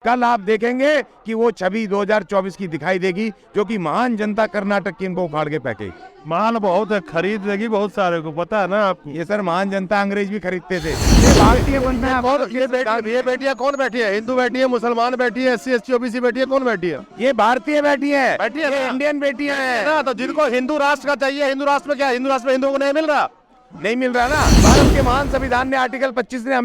कल आप देखेंगे कि वो छवि 2024 की दिखाई देगी, जो कि महान जनता कर्नाटक की इनको उखाड़ के फेंकेगी। माल बहुत है, खरीद लेगी बहुत सारे को, पता है ना आपको। ये सर महान जनता अंग्रेज भी खरीदते थे। ये भारतीय बन में ये बेटियां कौन बैठी है? हिंदू बैठी है, मुसलमान बैठी है, SC ST OBC बैठी है, कौन बैठी है? ये भारतीय बैठी है, बैठी है ये ना? इंडियन बेटियां हैं ना, तो जिनको हिंदू राष्ट्र का चाहिए, हिंदू राष्ट्र में क्या, हिंदू राष्ट्र में हिंदुओं को नहीं मिल रहा? नहीं मिल रहा ना। भारत के महान संविधान ने आर्टिकल 25 ने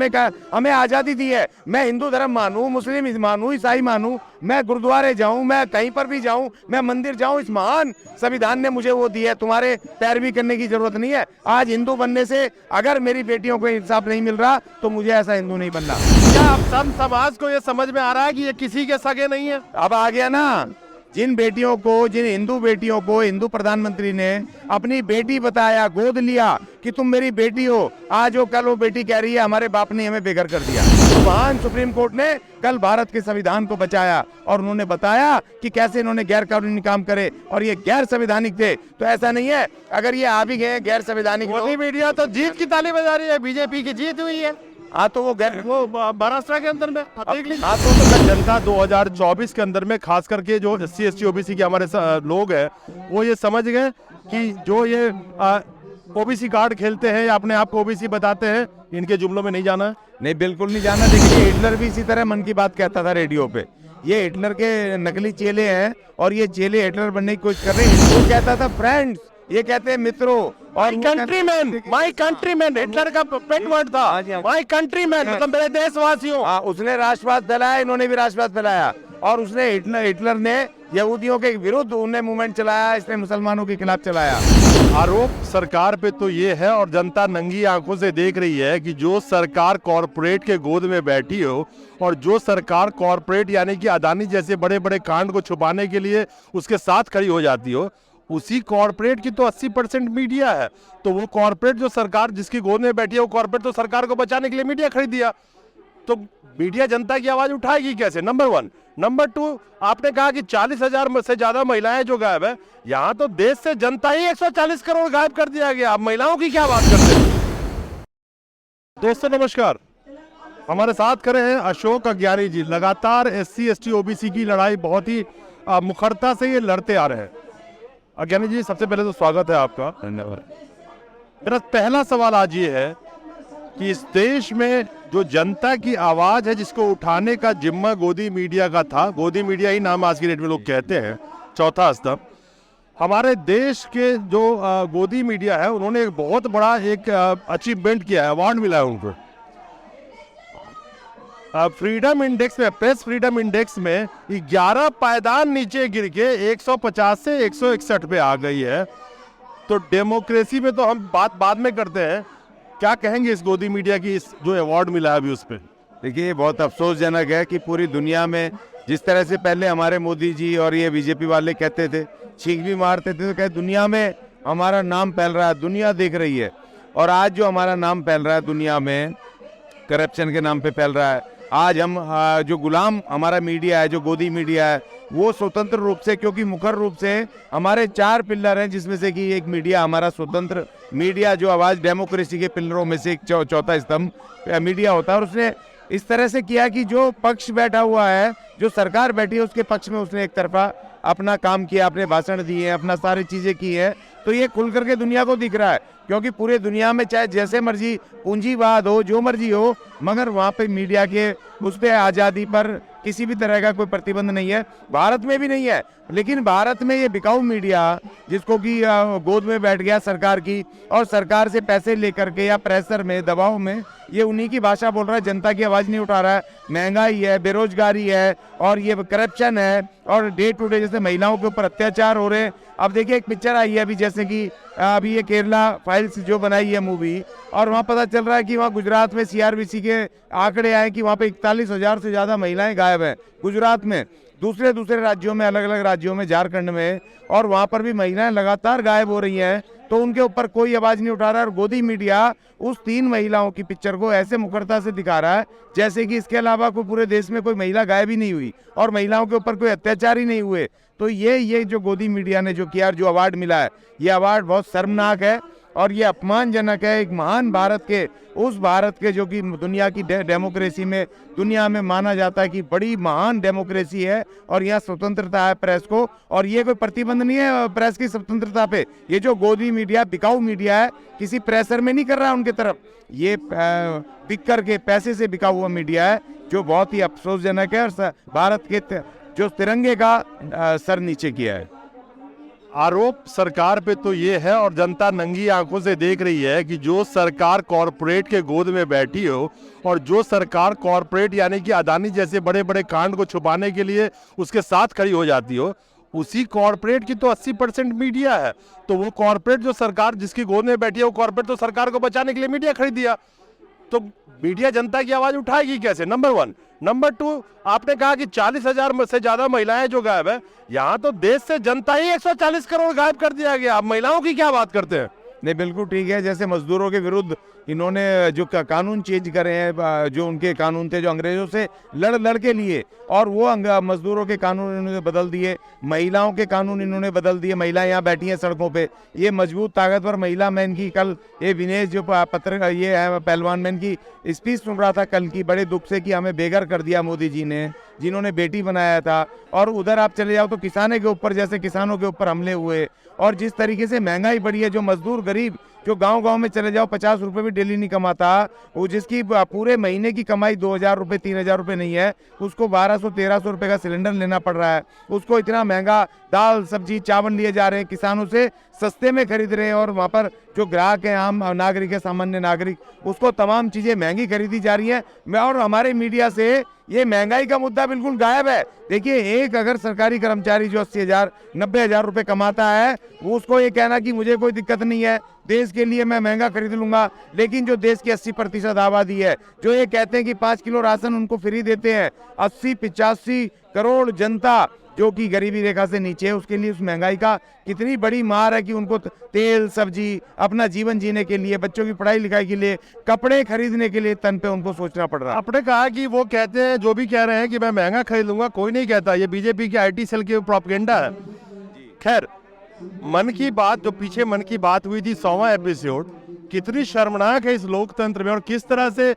हमें आजादी दी है। मैं हिंदू धर्म मानूं, मुस्लिम मानूं, ईसाई मानूं, मैं गुरुद्वारे जाऊं, मैं कहीं पर भी जाऊं, मैं मंदिर जाऊं, इस महान संविधान ने मुझे वो दी है। तुम्हारे पैरवी करने की जरूरत नहीं है। आज हिंदू बनने से अगर मेरी बेटियों को इंसाफ नहीं मिल रहा तो मुझे ऐसा हिंदू नहीं बनना। क्या अब संत समाज को ये समझ में आ रहा है कि ये किसी के सगे नहीं है? अब आ गया ना। जिन हिंदू बेटियों को हिंदू प्रधानमंत्री ने अपनी बेटी बताया, गोद लिया कि तुम मेरी बेटी हो, आज वो कल वो बेटी कह रही है हमारे बाप ने हमें बेघर कर दिया। तो महान सुप्रीम कोर्ट ने कल भारत के संविधान को बचाया और उन्होंने बताया कि कैसे इन्होंने गैर कानूनी काम करे और ये गैर संवैधानिक थे। तो ऐसा नहीं है, अगर ये आ भी गए गैर संवैधानिक, मोदी मीडिया तो जीत की ताली बजा रही है, बीजेपी की जीत हुई है। हाँ तो वो महाराष्ट्र के अंदर में देख लीजिए। हाँ तो जनता 2024 के अंदर में खास करके जो SC ST OBC के हमारे लोग हैं, वो ये समझ गए कि जो ये OBC कार्ड खेलते हैं या अपने आप को OBC बताते हैं, इनके जुमलों में नहीं जाना है। नहीं, बिल्कुल नहीं जाना। देखिए हिटलर भी इसी तरह मन की बात कहता था रेडियो पे। ये हिटलर के नकली चेले हैं और ये चेले हिटलर बनने की कोशिश कर रहे हैं। वो कहता था फ्रेंड्स, ये कहते हैं मित्रों और कंट्रीमैन, माय कंट्रीमैन हिटलर का पेट वर्ड था। माय कंट्रीमैन मतलब मेरे देशवासियों। हाँ, उसने राष्ट्रवाद फैलाया, इन्होंने भी राष्ट्रवाद फैलाया और उसने हिटलर ने यहूदियों के विरुद्ध उन्हें मूवमेंट चलाया, इसने मुसलमानों के खिलाफ चलाया। आरोप सरकार पे तो ये है और जनता नंगी आंखों से देख रही है कि जो सरकार कॉरपोरेट के गोद में बैठी हो और जो सरकार कॉरपोरेट यानी कि अदानी जैसे बड़े बड़े कांड को छुपाने के लिए उसके साथ खड़ी हो जाती हो, उसी कॉरपोरेट की तो 80% मीडिया है। तो वो कॉरपोरेट जो सरकार जिसकी गोद में बैठी है, वो कॉरपोरेट तो सरकार को बचाने के लिए मीडिया खरीद दिया। तो मीडिया जनता की आवाज उठाएगी कैसे? नंबर 1। नंबर 2, आपने कहा कि 40,000 से ज्यादा महिलाएं जो गायब है। यहाँ तो देश से जनता ही 140 करोड़ गायब कर दिया गया। अब महिलाओं की क्या बात करते हैं? दोस्तों नमस्कार, हमारे साथ खड़े हैं अशोक अज्ञानी जी। लगातार SC ST OBC की लड़ाई बहुत ही मुखरता से ये लड़ते आ रहे हैं। अज्ञानी जी, सबसे पहले तो स्वागत है आपका। धन्यवाद। मेरा पहला सवाल आज ये है कि इस देश में जो जनता की आवाज है जिसको उठाने का जिम्मा गोदी मीडिया का था, गोदी मीडिया ही नाम आज की डेट में लोग कहते हैं, चौथा स्तंभ, हमारे देश के जो गोदी मीडिया है उन्होंने एक बहुत बड़ा एक अचीवमेंट किया है, अवार्ड मिला है उनको। फ्रीडम इंडेक्स में, प्रेस फ्रीडम इंडेक्स में 11 पायदान नीचे गिर के 150 से 161 पे आ गई है। तो डेमोक्रेसी में तो हम बात बाद में करते हैं, क्या कहेंगे इस गोदी मीडिया की इस जो अवार्ड मिला है अभी उस पर? देखिए बहुत अफसोसजनक है कि पूरी दुनिया में जिस तरह से पहले हमारे मोदी जी और ये बीजेपी वाले कहते थे, छींक भी मारते थे, तो कहते दुनिया में हमारा नाम फैल रहा है, दुनिया देख रही है। और आज जो हमारा नाम फैल रहा है दुनिया में, करप्शन के नाम पे फैल रहा है। आज हम जो गुलाम हमारा मीडिया है, जो गोदी मीडिया है, वो स्वतंत्र रूप से, क्योंकि मुखर रूप से हमारे 4 पिलर हैं जिसमें से कि एक मीडिया हमारा स्वतंत्र मीडिया जो आवाज़ डेमोक्रेसी के पिलरों में से एक चौथा स्तंभ मीडिया होता है। और उसने इस तरह से किया कि जो पक्ष बैठा हुआ है, जो सरकार बैठी है, उसके पक्ष में उसने एक तरफा अपना काम किया, अपने भाषण दिए, अपना सारी चीज़ें की है। तो ये खुल करके दुनिया को दिख रहा है, क्योंकि पूरे दुनिया में चाहे जैसे मर्जी पूंजीवाद हो, जो मर्जी हो, मगर वहाँ पे मीडिया के उस पर आज़ादी पर किसी भी तरह का कोई प्रतिबंध नहीं है। भारत में भी नहीं है। लेकिन भारत में ये बिकाऊ मीडिया जिसको कि गोद में बैठ गया सरकार की, और सरकार से पैसे लेकर के या प्रेशर में, दबाव में ये उन्हीं की भाषा बोल रहा है, जनता की आवाज़ नहीं उठा रहा है। महंगाई है, बेरोजगारी है और ये करप्शन है और डे टू डे जैसे महिलाओं के ऊपर अत्याचार हो रहे हैं। अब देखिए एक पिक्चर आई है अभी, जैसे कि अभी ये केरला फाइल्स जो बनाई है मूवी, और वहाँ पता चल रहा है कि वहाँ गुजरात में CRBC के आंकड़े आए कि वहाँ पे 41,000 से ज़्यादा महिलाएं गायब हैं गुजरात में। दूसरे राज्यों में, अलग अलग राज्यों में, झारखंड में, और वहाँ पर भी महिलाएं लगातार गायब हो रही हैं। तो उनके ऊपर कोई आवाज़ नहीं उठा रहा है। और गोदी मीडिया उस 3 महिलाओं की पिक्चर को ऐसे मुखरता से दिखा रहा है जैसे कि इसके अलावा कोई पूरे देश में कोई महिला गायब ही नहीं हुई और महिलाओं के ऊपर कोई अत्याचार ही नहीं हुए। तो ये जो गोदी मीडिया ने जो किया और जो अवार्ड मिला है, ये अवार्ड बहुत शर्मनाक है। और ये अपमानजनक है एक महान भारत के, उस भारत के जो कि दुनिया की डेमोक्रेसी में, दुनिया में माना जाता है कि बड़ी महान डेमोक्रेसी है और यहाँ स्वतंत्रता है प्रेस को, और ये कोई प्रतिबंध नहीं है प्रेस की स्वतंत्रता पे। ये जो गोदी मीडिया, बिकाऊ मीडिया है, किसी प्रेशर में नहीं कर रहा है उनके तरफ, ये बिक करके पैसे से बिका हुआ मीडिया है, जो बहुत ही अफसोसजनक है और भारत के जो तिरंगे का सर नीचे किया है। आरोप सरकार पे तो ये है और जनता नंगी आंखों से देख रही है कि जो सरकार कॉरपोरेट के गोद में बैठी हो और जो सरकार कॉरपोरेट यानी कि अदानी जैसे बड़े बड़े कांड को छुपाने के लिए उसके साथ खड़ी हो जाती हो, उसी कॉरपोरेट की तो 80% मीडिया है। तो वो कॉरपोरेट जो सरकार जिसकी गोद में बैठी है, वो कॉरपोरेट तो सरकार को बचाने के लिए मीडिया खरीद दिया, तो मीडिया जनता की आवाज उठाएगी कैसे? नंबर 1। नंबर 2, आपने कहा कि 40,000 से ज्यादा महिलाएं जो गायब है, यहाँ तो देश से जनता ही 140 करोड़ गायब कर दिया गया, आप महिलाओं की क्या बात करते हैं? नहीं, बिल्कुल ठीक है। जैसे मजदूरों के विरुद्ध इन्होंने जो कानून चेंज करे हैं, जो उनके कानून थे जो अंग्रेजों से लड़ के लिए, और वो मजदूरों के कानून इन्होंने बदल दिए, महिलाओं के कानून इन्होंने बदल दिए। महिलाएं यहाँ बैठी हैं सड़कों पे, ये मजबूत ताकतवर महिला। मैं इनकी कल ये विनेश जो पत्र ये है पहलवान, मैं इनकी स्पीच सुन रहा था कल की, बड़े दुख से कि हमें बेघर कर दिया मोदी जी ने, जिन्होंने बेटी बनाया था। और उधर आप चले जाओ तो किसानों के ऊपर, जैसे किसानों के ऊपर हमले हुए, और जिस तरीके से महंगाई बढ़ी है, जो मजदूर गरीब जो गांव-गांव में चले जाओ 50 रुपए भी डेली नहीं कमाता, वो जिसकी पूरे महीने की कमाई 2,000 रुपए 3,000 रुपए नहीं है, उसको 1,200-1,300 रुपए का सिलेंडर लेना पड़ रहा है। उसको इतना महंगा दाल सब्जी चावल लिए जा रहे हैं, किसानों से सस्ते में खरीद रहे हैं, और वहाँ पर जो ग्राहक है, आम नागरिक है, सामान्य नागरिक, उसको तमाम चीजें महंगी खरीदी जा रही है। और हमारे मीडिया से ये महंगाई का मुद्दा बिल्कुल गायब है। देखिए, एक अगर सरकारी कर्मचारी जो 80,000 90,000 रुपए कमाता है, वो उसको ये कहना कि मुझे कोई दिक्कत नहीं है, देश के लिए मैं महंगा खरीद लूंगा। लेकिन जो देश की 80% आबादी है, जो ये कहते हैं कि 5 किलो राशन उनको फ्री देते हैं, 80-85 करोड़ जनता जो कि गरीबी रेखा से नीचे है, उसके लिए उस महंगाई का कितनी बड़ी मार है कि उनको तेल सब्जी, अपना जीवन जीने के लिए, बच्चों की पढ़ाई लिखाई के लिए, कपड़े खरीदने के लिए तन पे उनको सोचना पड़ रहा है। आपने कहा कि वो कहते हैं, जो भी कह रहे हैं कि मैं महंगा खरीद लूंगा, कोई नहीं कहता, ये बीजेपी के IT सेल की प्रोपेगेंडा है। खैर, मन की बात, जो पीछे मन की बात हुई थी 100वां एपिसोड, कितनी शर्मनाक है इस लोकतंत्र में, और किस तरह से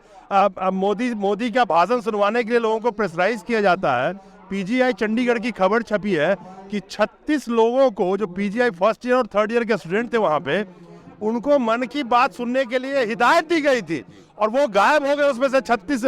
मोदी का भाषण सुनवाने के लिए लोगों को प्रेशराइज किया जाता है। PGI चंडीगढ़ की खबर छपी है कि 36 लोगों को, जो PGI फर्स्ट ईयर और थर्ड ईयर के स्टूडेंट थे वहां पे, उनको मन की बात सुनने के लिए हिदायत दी गई थी, और वो गायब हो गए उसमें से 36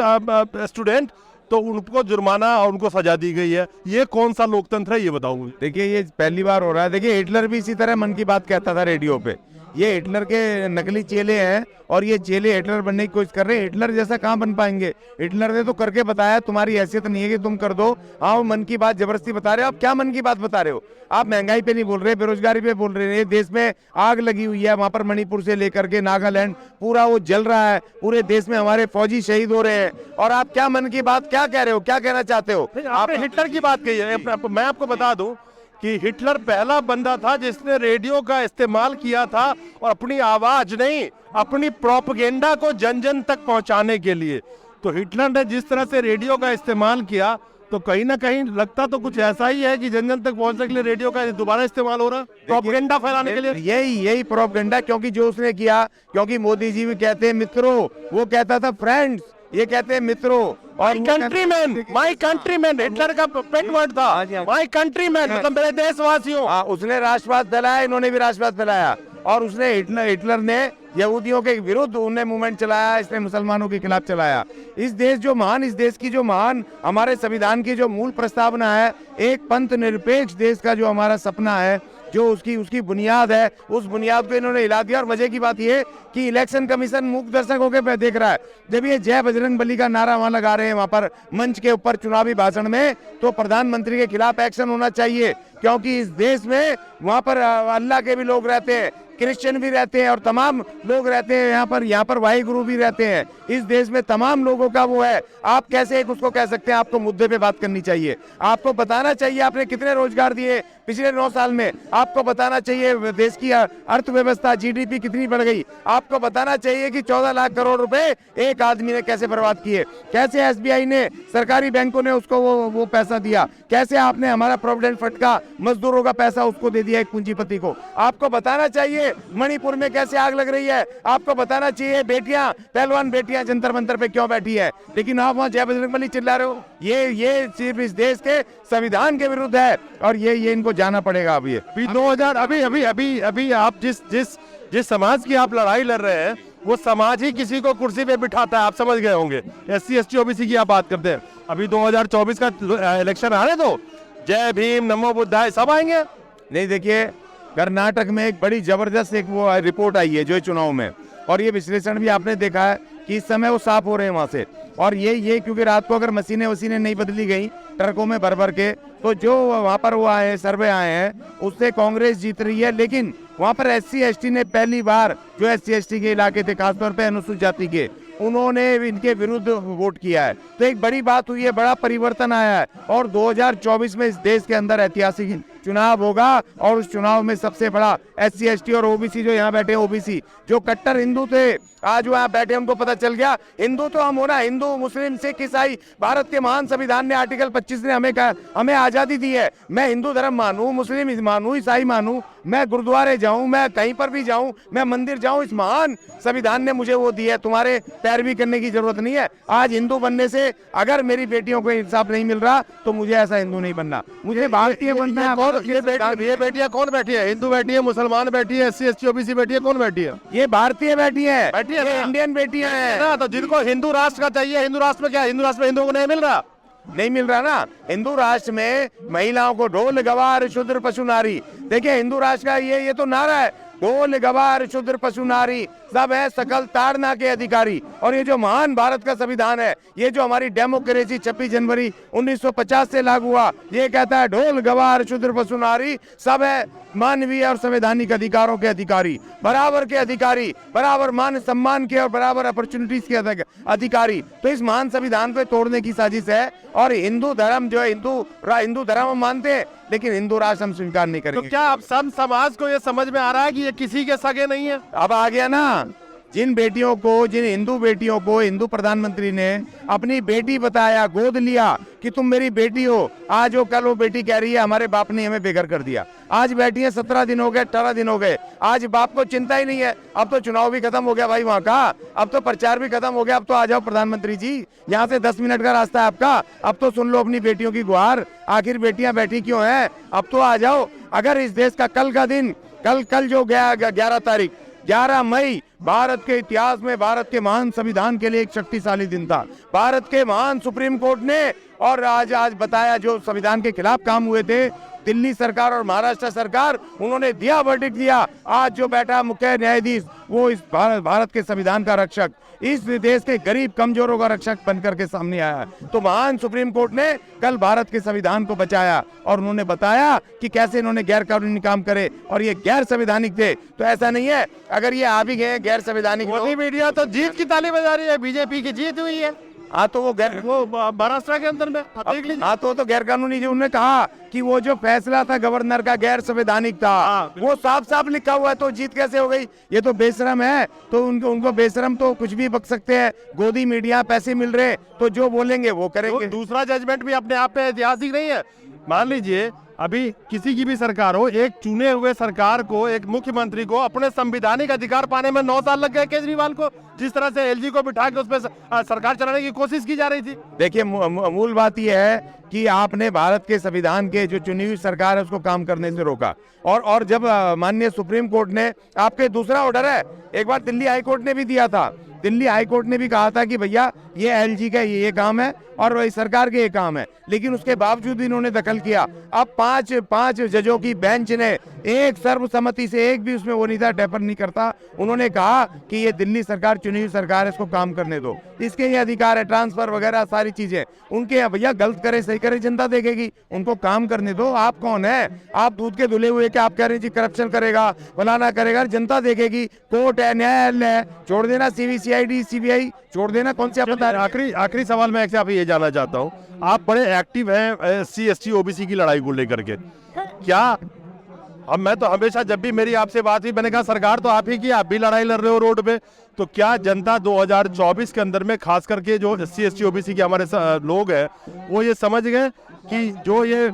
स्टूडेंट, तो उनको जुर्माना और उनको सजा दी गई है। ये कौन सा लोकतंत्र है, ये बताओ मुझे। देखिए, ये पहली बार हो रहा है। देखिए, हिटलर भी इसी तरह मन की बात कहता था रेडियो पे। ये हिटलर के नकली चेले हैं, और ये चेले हिटलर बनने की कोशिश कर रहे हैं। हिटलर जैसा कहाँ बन पाएंगे? हिटलर ने तो करके बताया, तुम्हारी हैसियत नहीं है कि तुम कर दो। हाँ, वो मन की बात जबरदस्ती बता रहे हो। आप क्या मन की बात बता रहे हो? आप महंगाई पे नहीं बोल रहे, बेरोजगारी पे बोल रहे हैं। देश में आग लगी हुई है, वहां पर मणिपुर से लेकर के नागालैंड पूरा वो जल रहा है, पूरे देश में हमारे फौजी शहीद हो रहे हैं, और आप क्या मन की बात क्या कह रहे हो, क्या कहना चाहते हो? आपने हिटलर की बात कही है। मैं आपको बता दूं कि हिटलर पहला बंदा था जिसने रेडियो का इस्तेमाल किया था, और अपनी आवाज नहीं, अपनी प्रोपेगेंडा को जन जन तक पहुंचाने के लिए। तो हिटलर ने जिस तरह से रेडियो का इस्तेमाल किया, तो कहीं ना कहीं लगता तो कुछ ऐसा ही है कि जन जन तक पहुंचने के लिए रेडियो का दोबारा इस्तेमाल हो रहा है, प्रोपेगेंडा फैलाने के लिए। यही प्रोपेगेंडा, क्योंकि जो उसने किया, क्योंकि मोदी जी भी कहते हैं मित्रों, वो कहता था फ्रेंड्स, ये कहते हैं मित्रों। और माई कंट्रीमैन हिटलर का पेट वर्ड था, माई कंट्रीमैन, मतलब मेरे देशवासियों। हाँ, उसने राष्ट्रवाद फैलाया, इन्होंने भी राष्ट्रवाद फैलाया, और उसने हिटलर ने यहूदियों के विरुद्ध उन्हें मूवमेंट चलाया, इसने मुसलमानों के खिलाफ चलाया। इस देश की जो महान हमारे संविधान की जो मूल प्रस्तावना है, एक पंथ निरपेक्ष देश का जो हमारा सपना है, जो उसकी बुनियाद है, उस बुनियाद को इन्होंने हिला दिया। और मजे की बात यह कि इलेक्शन कमीशन मूक दर्शक होकर देख रहा है। जब ये जय बजरंग बली का नारा वहां लगा रहे हैं, वहां पर मंच के ऊपर चुनावी भाषण में, तो प्रधानमंत्री के खिलाफ एक्शन होना चाहिए, क्योंकि इस देश में वहां पर अल्लाह के भी लोग रहते हैं, क्रिश्चियन भी रहते हैं, और तमाम लोग रहते हैं यहाँ पर वाहिगुरु भी रहते हैं। इस देश में तमाम लोगों का वो है। आप कैसे एक उसको कह सकते हैं? आपको मुद्दे पे बात करनी चाहिए, आपको बताना चाहिए आपने कितने रोजगार दिए पिछले 9 साल में, आपको बताना चाहिए देश की अर्थव्यवस्था GDP कितनी बढ़ गई, आपको बताना चाहिए कि 14 लाख करोड़ रुपए एक आदमी ने कैसे बर्बाद किए, कैसे SBI ने, सरकारी बैंकों ने उसको वो पैसा दिया, कैसे आपने हमारा प्रोविडेंट फंड का, मजदूरों का पैसा उसको दे दिया एक पूंजीपति को। आपको बताना चाहिए देखिए मणिपुर में कैसे आग लग रही है। आपको बताना चाहिए बेटियां, पहलवान बेटियां जंतर मंतर पे क्यों बैठी है, लेकिन आप वहां जय बजरंगबली चिल्ला रहे हो। ये सिर्फ इस देश के संविधान के विरुद्ध है और ये इनको जाना पड़ेगा। अब ये अभी 2000 अभी आप जिस समाज की आप लड़ाई लड़ रहे हैं वो समाज ही किसी को कुर्सी पे बिठाता है, आप समझ गए होंगे। SC ST OBC की आप बात करते हैं, अभी 2024 का इलेक्शन आने दो, जय भीम नमो बुद्धाय सब आएंगे। नहीं, देखिए कर्नाटक में एक बड़ी जबरदस्त एक वो रिपोर्ट आई है जो चुनाव में, और ये विश्लेषण भी आपने देखा है कि इस समय वो साफ हो रहे हैं वहां से। और ये क्योंकि रात को अगर मशीनें नहीं बदली गई ट्रकों में भर के, तो जो वहां पर वो आए सर्वे आए हैं उससे कांग्रेस जीत रही है। लेकिन वहां पर SC ST ने पहली बार, जो SC ST के इलाके थे खासतौर पे अनुसूचित जाति के, उन्होंने इनके विरुद्ध वोट किया है। तो एक बड़ी बात हुई है, बड़ा परिवर्तन आया है और 2024 में इस देश के अंदर ऐतिहासिक चुनाव होगा और उस चुनाव में सबसे बड़ा SC ST और OBC जो यहाँ बैठे OBC जो कट्टर हिंदू थे, आज वहाँ बैठे उनको पता चल गया हिंदू तो हम होना, हिंदू मुस्लिम सिख ईसाई, भारत के महान संविधान ने आर्टिकल 25 ने हमें आजादी दी है। मैं हिंदू धर्म मानूं, मुस्लिम मानूं, ईसाई मानूं, मैं गुरुद्वारे जाऊं, मैं कहीं पर भी जाऊं, मैं मंदिर जाऊं, इस महान संविधान ने मुझे वो दी है, तुम्हारे पैरवी करने की जरूरत नहीं है। आज हिंदू बनने से अगर मेरी बेटियों को इंसाफ नहीं मिल रहा तो मुझे ऐसा हिंदू नहीं बनना, मुझे भारतीय बनना है। ये बेटियां कौन बैठी है? हिंदू बैठी है, मुसलमान बैठी है, SC ST OBC बैठी है, कौन बैठी है? ये भारतीय बैठी है, ये ये इंडियन बेटियां हैं ना। तो जिनको हिंदू राष्ट्र का चाहिए, हिंदू राष्ट्र में क्या, हिंदू राष्ट्र में हिंदुओं को नहीं मिल रहा? नहीं मिल रहा ना। हिंदू राष्ट्र में महिलाओं को ढोल गवार शूद्र पशु नारी, देखिए हिंदू राष्ट्र का ये तो नारा है, ढोल गवार शूद्र पशु नारी सब है सकल ताड़ना के अधिकारी। और ये जो महान भारत का संविधान है, ये जो हमारी डेमोक्रेसी 26 जनवरी 1950 से लागू हुआ, ये कहता है ढोल गवार शूद्र पशु नारी सब है मानवीय और संवैधानिक अधिकारों के अधिकारी, बराबर के अधिकारी, बराबर मान सम्मान के और बराबर अपॉर्चुनिटीज के अधिकारी। तो इस महान संविधान को तोड़ने की साजिश है और हिंदू धर्म जो है, हिंदू धर्म हम मानते हैं लेकिन हिंदू राष्ट्र हम स्वीकार नहीं करेंगे। तो क्या अब सब समाज को ये समझ में आ रहा है कि ये किसी के सगे नहीं है? अब आ गया ना। जिन हिंदू बेटियों को हिंदू प्रधानमंत्री ने अपनी बेटी बताया, गोद लिया कि तुम मेरी बेटी हो, आज वो कल वो बेटी कह रही है हमारे बाप ने हमें बेघर कर दिया। आज बैठी है 17 दिन हो गए, 18 दिन हो गए, आज बाप को चिंता ही नहीं है। अब तो चुनाव भी खत्म हो गया भाई वहाँ का, अब तो प्रचार भी खत्म हो गया, अब तो आ जाओ प्रधानमंत्री जी, यहाँ से 10 मिनट का रास्ता है आपका, अब तो सुन लो अपनी बेटियों की गुहार, आखिर बेटियां बैठी क्यों हैं, अब तो आ जाओ। अगर इस देश का कल का दिन, कल जो गया 11 तारीख 11 मई भारत के इतिहास में भारत के महान संविधान के लिए एक शक्तिशाली दिन था। भारत के महान सुप्रीम कोर्ट ने और आज बताया जो संविधान के खिलाफ काम हुए थे, दिल्ली सरकार और महाराष्ट्र सरकार, उन्होंने दिया वर्डिक्ट दिया। आज जो बैठा मुख्य न्यायाधीश वो इस भारत के संविधान का रक्षक, इस देश के गरीब कमजोरों का रक्षक बनकर के सामने आया। तो महान सुप्रीम कोर्ट ने कल भारत के संविधान को बचाया और उन्होंने बताया कि कैसे इन्होंने गैर कानूनी काम करे और ये गैर संवैधानिक थे। तो ऐसा नहीं है, अगर ये आ भी गए गैर संवैधानिक, मोदी मीडिया तो जीत की ताली बजा रही है, बीजेपी की जीत हुई है। हाँ तो वो महाराष्ट्र के अंदर में देख लीजिए। हाँ तो गैर कानूनी, जो उन्होंने कहा कि वो जो फैसला था गवर्नर का गैर संवैधानिक था, वो साफ साफ लिखा हुआ है, तो जीत कैसे हो गई? ये तो बेशरम है, तो उनको बेशरम तो कुछ भी बक सकते हैं। गोदी मीडिया, पैसे मिल रहे तो जो बोलेंगे वो करेंगे। तो दूसरा जजमेंट भी अपने आप पे ऐतिहासिक नहीं है। मान लीजिए अभी किसी की भी सरकार हो, एक चुने हुए सरकार को, एक मुख्यमंत्री को अपने संवैधानिक अधिकार पाने में 9 साल लग गए केजरीवाल को, जिस तरह से LG को बिठा के उसमें सरकार चलाने की कोशिश की जा रही थी। देखिए मूल बात यह है कि आपने भारत के संविधान के जो चुनी हुई सरकार है उसको काम करने से रोका। और जब माननीय सुप्रीम कोर्ट ने, आपके दूसरा ऑर्डर है, एक बार दिल्ली हाई कोर्ट ने भी दिया था, दिल्ली हाई कोर्ट ने भी कहा था कि भैया ये LG का ये काम है और वही सरकार के ये काम है, लेकिन उसके बावजूद इन्होंने दखल किया। अब पांच जजों की बेंच ने एक सर्वसम्मति से, एक भी उसमें वो नहीं था, टेपर नहीं करता, उन्होंने कहा कि ये दिल्ली सरकार चुनी हुई सरकार है, इसको काम करने दो, इसके ये अधिकार है, ट्रांसफर वगैरह सारी चीजें उनके। भैया गलत करे सही करे जनता देखेगी, उनको काम करने दो। आप कौन है? आप दूध के धुले हुए कि आप कह रहे हैं जी करप्शन करेगा, फलाना करेगा, जनता देखेगी। कोर्ट है, न्यायालय है, छोड़ देना CBCID CBI छोड़ देना, कौन सी आपका? आखिरी सवाल मैं आपसे ये जानना चाहता हूँ, आप बड़े एक्टिव हैं SC ST OBC की लड़ाई को लेकर के, क्या अब मैं तो हमेशा जब भी मेरी आपसे बात हुई मैंने कहा सरकार तो आप ही की, आप भी लड़ाई लड़ रहे हो रोड पे, तो क्या जनता 2024 के अंदर में खास करके जो SC ST OBC के हमारे लोग हैं वो ये समझ गए कि जो ये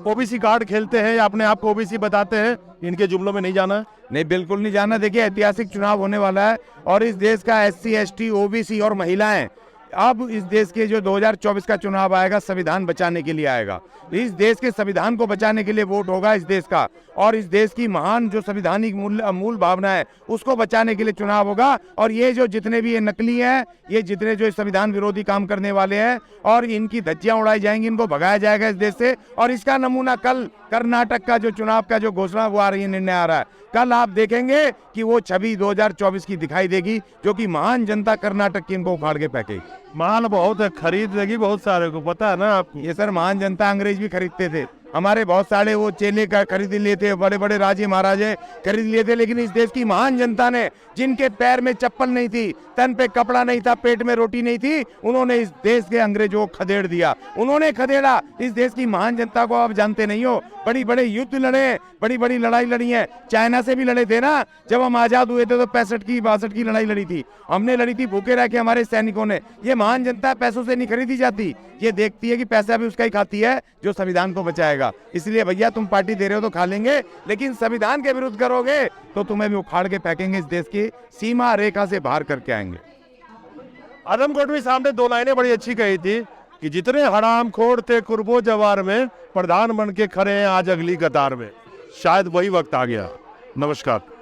OBC कार्ड खेलते हैं या अपने आप को OBC बताते हैं, इनके जुमलों में नहीं जाना है? नहीं, बिल्कुल नहीं जाना। देखिए, ऐतिहासिक चुनाव होने वाला है और इस देश का SC ST OBC और महिलाएं, अब इस देश के जो 2024 का चुनाव आएगा संविधान बचाने के लिए आएगा। इस देश के संविधान को बचाने के लिए वोट होगा इस देश का, और इस देश की महान जो संविधानिक मूल भावना है उसको बचाने के लिए चुनाव होगा। और ये जो जितने भी ये नकली हैं, ये जितने जो संविधान विरोधी काम करने वाले हैं, और इनकी धज्जियां उड़ाई जाएंगी, इनको भगाया जाएगा इस देश से। और इसका नमूना कल कर्नाटक का जो चुनाव का जो घोषणा वो आ रही है, निर्णय आ रहा है, कल आप देखेंगे कि वो छवि 2024 की दिखाई देगी, जो कि महान जनता कर्नाटक की इनको उखाड़ के फेंकेगी। माल बहुत है, खरीद लेगी बहुत सारे को, पता है ना आपको? ये सर, महान जनता अंग्रेज भी खरीदते थे, हमारे बहुत सारे वो चेले का खरीद लिए थे, बड़े बड़े राजे महाराजे खरीद लिए थे। लेकिन इस देश की महान जनता ने, जिनके पैर में चप्पल नहीं थी, तन पे कपड़ा नहीं था, पेट में रोटी नहीं थी, उन्होंने इस देश के अंग्रेजों को खदेड़ दिया। उन्होंने खदेड़ा इस देश की महान जनता को। आप जानते नहीं हो, बड़ी बड़े युद्ध लड़े, बड़ी बड़ी लड़ाई लड़ी है, चाइना से भी लड़े थे ना। जब हम आजाद हुए थे तो 65 की 62 की लड़ाई लड़ी थी, हमने लड़ी थी भूखे रह के हमारे सैनिकों ने। ये महान जनता पैसों से नहीं खरीदी जाती, ये देखती है कि पैसा भी उसका ही खाती है जो संविधान को बचाएगा। इसलिए भैया, तुम पार्टी दे रहे हो तो खा लेंगे, लेकिन संविधान के विरुद्ध करोगे तो तुम्हें भी उखाड़ के फेंकेंगे, इस देश की सीमा रेखा से बाहर करके आएंगे। आदम गढ़वी साहब ने 2 लाइनें बड़ी अच्छी कही थी कि जितने हरामखोर थे कुर्बो जवार में, प्रधान बन के खड़े हैं आज अगली कतार में। शायद वही वक्त आ गया। नमस्कार।